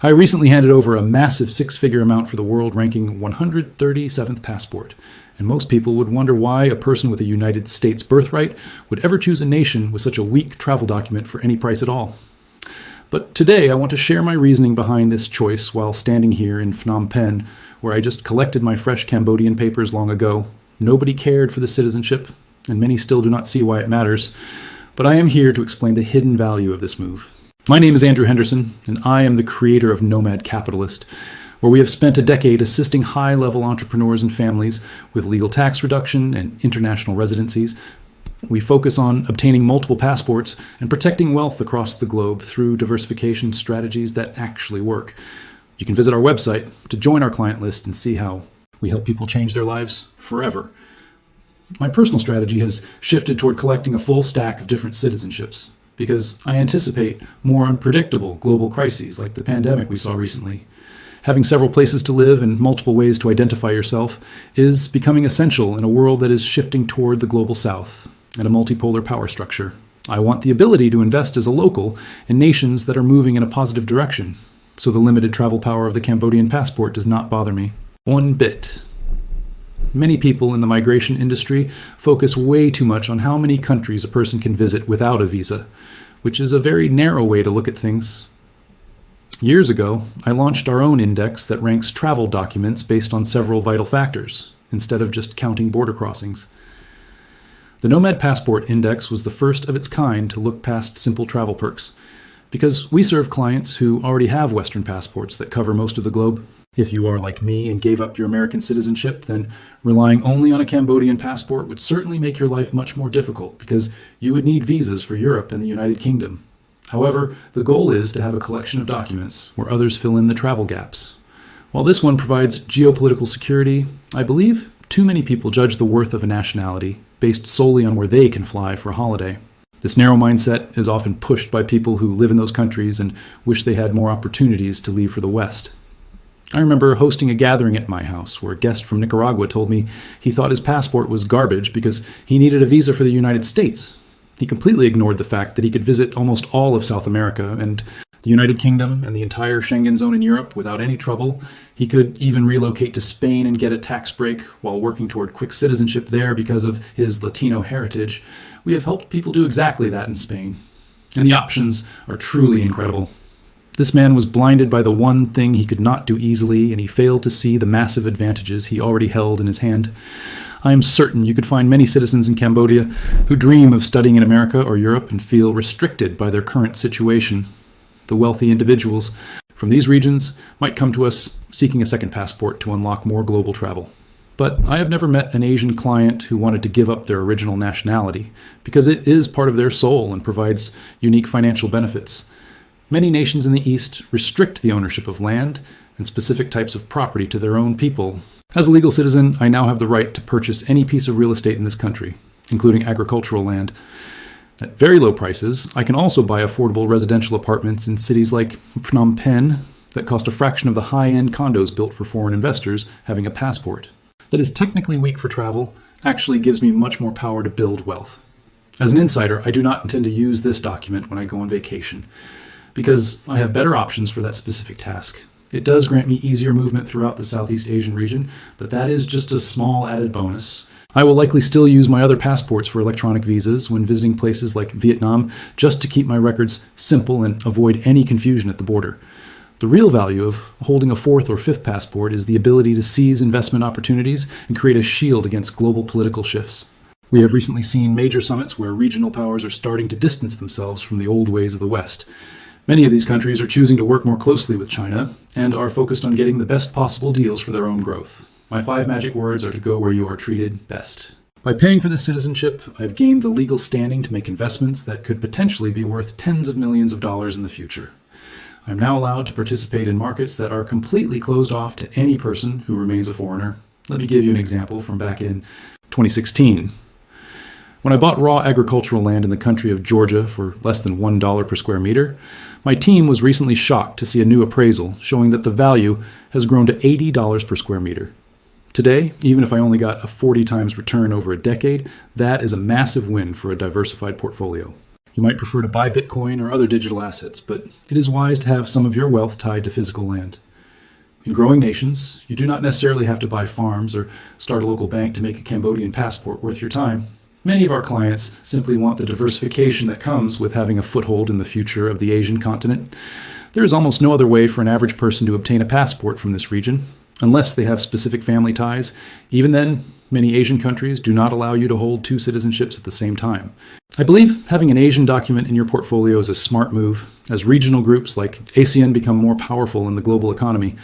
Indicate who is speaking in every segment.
Speaker 1: I recently handed over a massive six-figure amount for the world-ranking 137th passport, and most people would wonder why a person with a United States birthright would ever choose a nation with such a weak travel document for any price at all. But today I want to share my reasoning behind this choice while standing here in Phnom Penh, where I just collected my fresh Cambodian papers long ago. Nobody cared for the citizenship, and many still do not see why it matters, but I am here to explain the hidden value of this move. My name is Andrew Henderson, and I am the creator of Nomad Capitalist, where we have spent a decade assisting high-level entrepreneurs and families with legal tax reduction and international residencies. We focus on obtaining multiple passports and protecting wealth across the globe through diversification strategies that actually work. You can visit our website to join our client list and see how we help people change their lives forever. My personal strategy has shifted toward collecting a full stack of different citizenships, because I anticipate more unpredictable global crises like the pandemic we saw recently. Having several places to live and multiple ways to identify yourself is becoming essential in a world that is shifting toward the global south and a multipolar power structure. I want the ability to invest as a local in nations that are moving in a positive direction, so the limited travel power of the Cambodian passport does not bother me one bit. Many people in the migration industry focus way too much on how many countries a person can visit without a visa, which is a very narrow way to look at things. Years ago, I launched our own index that ranks travel documents based on several vital factors, instead of just counting border crossings. The Nomad Passport Index was the first of its kind to look past simple travel perks, because we serve clients who already have Western passports that cover most of the globe. If you are like me and gave up your American citizenship, then relying only on a Cambodian passport would certainly make your life much more difficult, because you would need visas for Europe and the United Kingdom. However, the goal is to have a collection of documents where others fill in the travel gaps. While this one provides geopolitical security, I believe too many people judge the worth of a nationality based solely on where they can fly for a holiday. This narrow mindset is often pushed by people who live in those countries and wish they had more opportunities to leave for the West. I remember hosting a gathering at my house where a guest from Nicaragua told me he thought his passport was garbage because he needed a visa for the United States. He completely ignored the fact that he could visit almost all of South America and the United Kingdom and the entire Schengen zone in Europe without any trouble. He could even relocate to Spain and get a tax break while working toward quick citizenship there because of his Latino heritage. We have helped people do exactly that in Spain, and the options are truly incredible. This man was blinded by the one thing he could not do easily, and he failed to see the massive advantages he already held in his hand. I am certain you could find many citizens in Cambodia who dream of studying in America or Europe and feel restricted by their current situation. The wealthy individuals from these regions might come to us seeking a second passport to unlock more global travel. But I have never met an Asian client who wanted to give up their original nationality, because it is part of their soul and provides unique financial benefits. Many nations in the East restrict the ownership of land and specific types of property to their own people. As a legal citizen, I now have the right to purchase any piece of real estate in this country, including agricultural land. At very low prices, I can also buy affordable residential apartments in cities like Phnom Penh that cost a fraction of the high-end condos built for foreign investors having a passport. That is technically weak for travel, actually gives me much more power to build wealth. As an insider, I do not intend to use this document when I go on vacation, because I have better options for that specific task. It does grant me easier movement throughout the Southeast Asian region, but that is just a small added bonus. I will likely still use my other passports for electronic visas when visiting places like Vietnam, just to keep my records simple and avoid any confusion at the border. The real value of holding a fourth or fifth passport is the ability to seize investment opportunities and create a shield against global political shifts. We have recently seen major summits where regional powers are starting to distance themselves from the old ways of the West. Many of these countries are choosing to work more closely with China and are focused on getting the best possible deals for their own growth. My 5 magic words are to go where you are treated best. By paying for this citizenship, I've gained the legal standing to make investments that could potentially be worth tens of millions of dollars in the future. I'm now allowed to participate in markets that are completely closed off to any person who remains a foreigner. Let me give you an example from back in 2016. When I bought raw agricultural land in the country of Georgia for less than $1 per square meter, my team was recently shocked to see a new appraisal showing that the value has grown to $80 per square meter. Today, even if I only got a 40 times return over a decade, that is a massive win for a diversified portfolio. You might prefer to buy Bitcoin or other digital assets, but it is wise to have some of your wealth tied to physical land. In growing nations, you do not necessarily have to buy farms or start a local bank to make a Cambodian passport worth your time. Many of our clients simply want the diversification that comes with having a foothold in the future of the Asian continent. There is almost no other way for an average person to obtain a passport from this region, unless they have specific family ties. Even then, many Asian countries do not allow you to hold two citizenships at the same time. I believe having an Asian document in your portfolio is a smart move, as regional groups like ASEAN become more powerful in the global economy.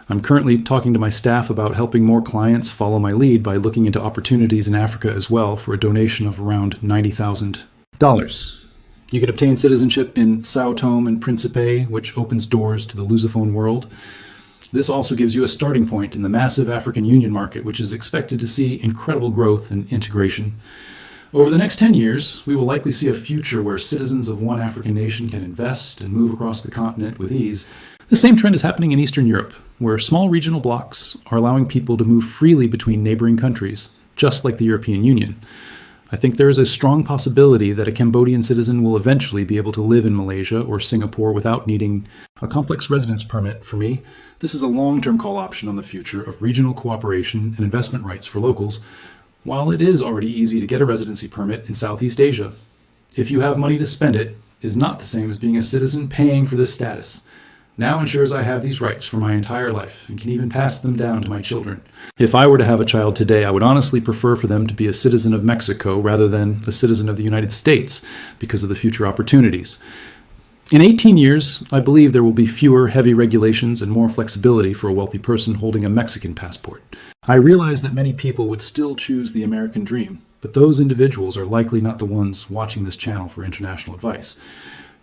Speaker 1: I'm currently talking to my staff about helping more clients follow my lead by looking into opportunities in Africa as well for a donation of around $90,000. You can obtain citizenship in Sao Tome and Principe, which opens doors to the Lusophone world. This also gives you a starting point in the massive African Union market, which is expected to see incredible growth and integration. Over the next 10 years, we will likely see a future where citizens of one African nation can invest and move across the continent with ease. The same trend is happening in Eastern Europe, where small regional blocs are allowing people to move freely between neighboring countries, just like the European Union. I think there is a strong possibility that a Cambodian citizen will eventually be able to live in Malaysia or Singapore without needing a complex residence permit. For me, this is a long-term call option on the future of regional cooperation and investment rights for locals, while it is already easy to get a residency permit in Southeast Asia. If you have money to spend, it is not the same as being a citizen paying for this status. Now ensures I have these rights for my entire life and can even pass them down to my children. If I were to have a child today, I would honestly prefer for them to be a citizen of Mexico rather than a citizen of the United States because of the future opportunities. In 18 years, I believe there will be fewer heavy regulations and more flexibility for a wealthy person holding a Mexican passport. I realize that many people would still choose the American dream, but those individuals are likely not the ones watching this channel for international advice.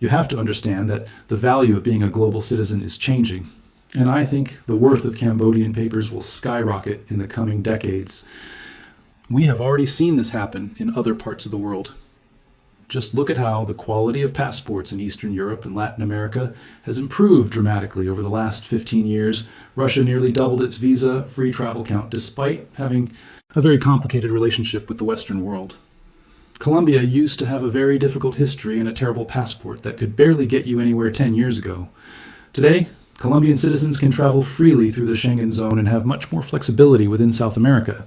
Speaker 1: You have to understand that the value of being a global citizen is changing, and I think the worth of Cambodian papers will skyrocket in the coming decades. We have already seen this happen in other parts of the world. Just look at how the quality of passports in Eastern Europe and Latin America has improved dramatically over the last 15 years. Russia nearly doubled its visa-free travel count despite having a very complicated relationship with the Western world. Colombia used to have a very difficult history and a terrible passport that could barely get you anywhere 10 years ago. Today, Colombian citizens can travel freely through the Schengen zone and have much more flexibility within South America.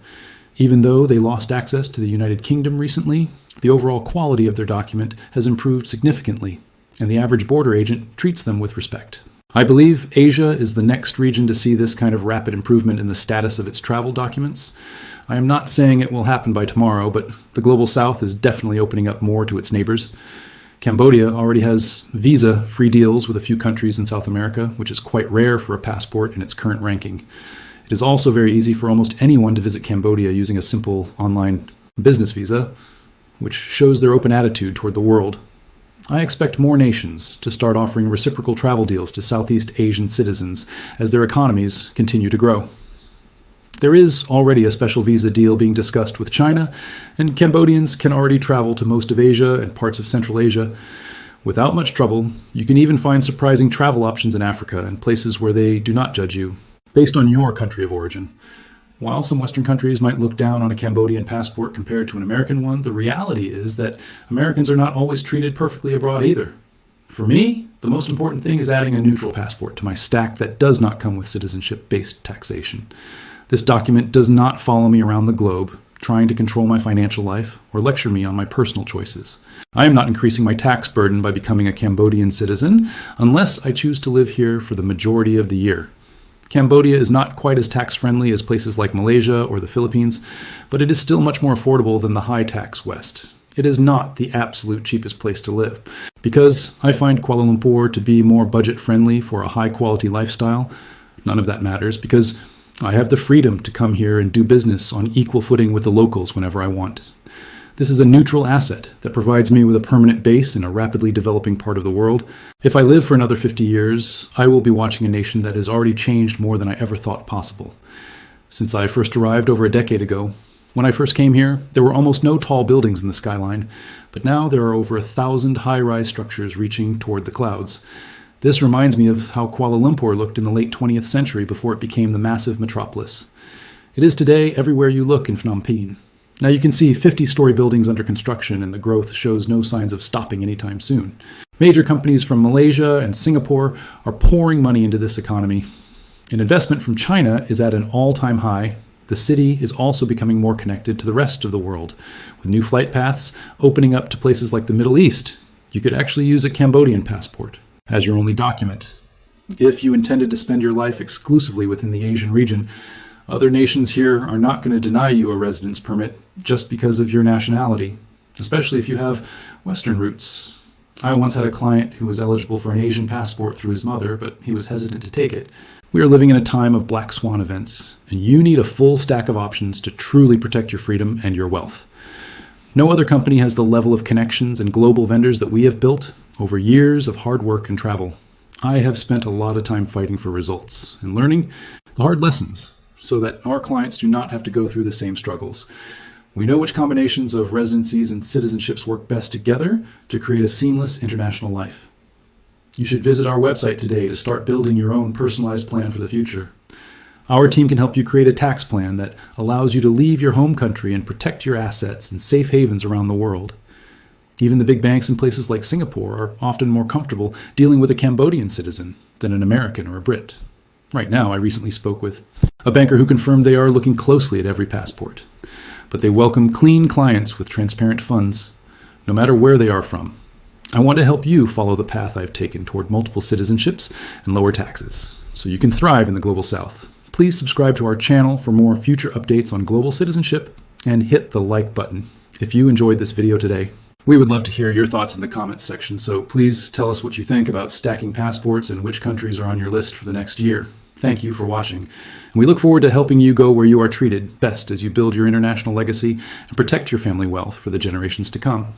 Speaker 1: Even though they lost access to the United Kingdom recently, the overall quality of their document has improved significantly, and the average border agent treats them with respect. I believe Asia is the next region to see this kind of rapid improvement in the status of its travel documents. I am not saying it will happen by tomorrow, but the Global South is definitely opening up more to its neighbors. Cambodia already has visa-free deals with a few countries in South America, which is quite rare for a passport in its current ranking. It is also very easy for almost anyone to visit Cambodia using a simple online business visa, which shows their open attitude toward the world. I expect more nations to start offering reciprocal travel deals to Southeast Asian citizens as their economies continue to grow. There is already a special visa deal being discussed with China, and Cambodians can already travel to most of Asia and parts of Central Asia. Without much trouble, you can even find surprising travel options in Africa and places where they do not judge you, based on your country of origin. While some Western countries might look down on a Cambodian passport compared to an American one, the reality is that Americans are not always treated perfectly abroad either. For me, the most important thing is adding a neutral passport to my stack that does not come with citizenship-based taxation. This document does not follow me around the globe, trying to control my financial life or lecture me on my personal choices. I am not increasing my tax burden by becoming a Cambodian citizen unless I choose to live here for the majority of the year. Cambodia is not quite as tax-friendly as places like Malaysia or the Philippines, but it is still much more affordable than the high-tax West. It is not the absolute cheapest place to live. Because I find Kuala Lumpur to be more budget-friendly for a high-quality lifestyle, none of that matters because I have the freedom to come here and do business on equal footing with the locals whenever I want. This is a neutral asset that provides me with a permanent base in a rapidly developing part of the world. If I live for another 50 years, I will be watching a nation that has already changed more than I ever thought possible. Since I first arrived over a decade ago, when I first came here, there were almost no tall buildings in the skyline, but now there are over 1,000 high-rise structures reaching toward the clouds. This reminds me of how Kuala Lumpur looked in the late 20th century before it became the massive metropolis. It is today everywhere you look in Phnom Penh. Now you can see 50-story buildings under construction, and the growth shows no signs of stopping anytime soon. Major companies from Malaysia and Singapore are pouring money into this economy. An investment from China is at an all-time high. The city is also becoming more connected to the rest of the world, with new flight paths opening up to places like the Middle East. You could actually use a Cambodian passport as your only document. If you intended to spend your life exclusively within the Asian region, other nations here are not going to deny you a residence permit just because of your nationality, especially if you have Western roots. I once had a client who was eligible for an Asian passport through his mother, but he was hesitant to take it. We are living in a time of black swan events, and you need a full stack of options to truly protect your freedom and your wealth. No other company has the level of connections and global vendors that we have built over years of hard work and travel. I have spent a lot of time fighting for results and learning the hard lessons so that our clients do not have to go through the same struggles. We know which combinations of residencies and citizenships work best together to create a seamless international life. You should visit our website today to start building your own personalized plan for the future. Our team can help you create a tax plan that allows you to leave your home country and protect your assets in safe havens around the world. Even the big banks in places like Singapore are often more comfortable dealing with a Cambodian citizen than an American or a Brit. Right now, I recently spoke with a banker who confirmed they are looking closely at every passport, but they welcome clean clients with transparent funds, no matter where they are from. I want to help you follow the path I've taken toward multiple citizenships and lower taxes, so you can thrive in the Global South. Please subscribe to our channel for more future updates on global citizenship, and hit the like button if you enjoyed this video today. We would love to hear your thoughts in the comments section, so please tell us what you think about stacking passports and which countries are on your list for the next year. Thank you for watching, and we look forward to helping you go where you are treated best as you build your international legacy and protect your family wealth for the generations to come.